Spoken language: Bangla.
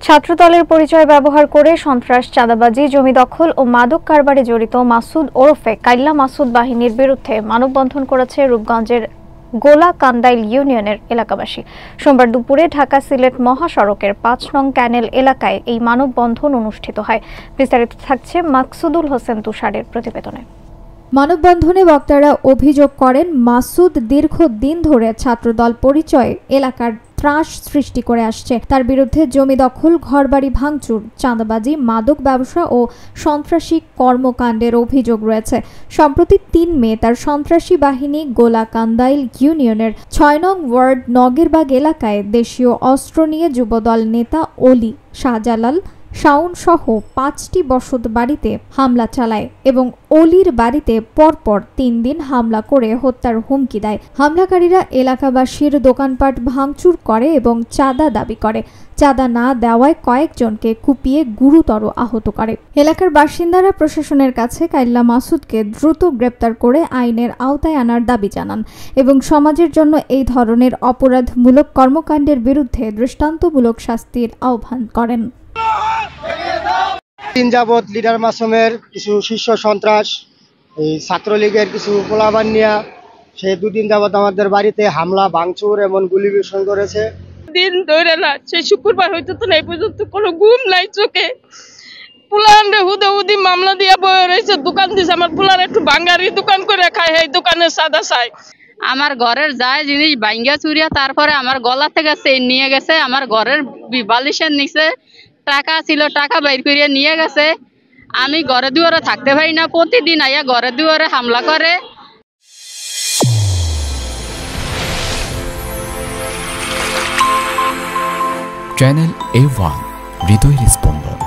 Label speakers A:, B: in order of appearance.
A: ছাত্রদলের পরিচয় ব্যবহার করে সন্ত্রাস, চাঁদাবাজি, জমি দখল ও মাদক কারবারে জড়িত মাসুদ ওরফে কাইল্লা মাসুদ বাহিনীর বিরুদ্ধে মানববন্ধন করেছে রূপগঞ্জের গোলাকান্দাইল ইউনিয়নের এলাকাবাসী। সোমবার দুপুরে ঢাকা-সিলেট মহাসড়কের ৫ নং ক্যানেল এলাকায় এই মানববন্ধন অনুষ্ঠিত হয়। বিস্তারিত থাকছে মাকসুদুল হোসেন তুষারের প্রতিবেদনে।
B: মানববন্ধনে বক্তারা অভিযোগ করেন, মাসুদ দীর্ঘদিন ধরে ছাত্রদল পরিচয়ে এলাকার ত্রাস সৃষ্টি করে আসছে। তার বিরুদ্ধে জমি দখল, ঘরবাড়ি ভাঙচুর, চাঁদাবাজি, মাদক ব্যবসা ও সন্ত্রাসী কর্মকাণ্ডের অভিযোগ রয়েছে। সম্প্রতি ৩ মে তার সন্ত্রাসী বাহিনী গোলাকান্দাইল ইউনিয়নের ৬ নং ওয়ার্ড নগেরবাগ এলাকায় দেশীয় অস্ত্র নিয়ে যুবদল নেতা অলি, শাহজালাল, শাওন সহ ৫টি বসত বাড়িতে হামলা চালায় এবং অলির বাড়িতে পরপর ৩ দিন হামলা করে হত্যার হুমকি দেয়। হামলাকারীরা এলাকাবাসীর দোকানপাট ভাঙচুর করে এবং চাঁদা দাবি করে। চাঁদা না দেওয়ায় কয়েকজনকে কুপিয়ে গুরুতর আহত করে। এলাকার বাসিন্দারা প্রশাসনের কাছে কাইল্লা মাসুদকে দ্রুত গ্রেপ্তার করে আইনের আওতায় আনার দাবি জানান এবং সমাজের জন্য এই ধরনের অপরাধমূলক কর্মকাণ্ডের বিরুদ্ধে দৃষ্টান্তমূলক শাস্তির আহ্বান করেন।
C: দিন যাবৎ লিডার মাসুমের কিছু শীর্ষ সন্ত্রাস, এই ছাত্রলীগের কিছু পোলাবান নিয়ে সে 2 দিন যাবৎ আমাদের বাড়িতে হামলা, ভাঙচুর এবং গুলি বর্ষণ করেছে।
D: দিন ধরে না, সেই শুক্রবার হইতে তো এই পর্যন্ত কোনো ঘুম নাই চোখে। পুলারে হুদি মামলা দিয়া বয়ে রয়েছে। দোকান দিছে, আমার পুলার একটু বাঙ্গারি দোকান করে খায়, এই দোকানে সাদা চাই।
E: আমার ঘরের যায় জিনিস ভাঙ্গা চুরিয়া, তারপরে আমার গলা থেকে চেইন নিয়ে গেছে, আমার ঘরের বালিশের নিচে টাকা ছিল, টাকা বাইর করিয়া নিয়ে গেছে। আমি ঘরে দুয়ারে থাকতে পারি না, প্রতিদিন আইয়া ঘরে দুয়ারে হামলা করে।
F: চ্যানেল A1 হৃদয়ের স্পন্দন।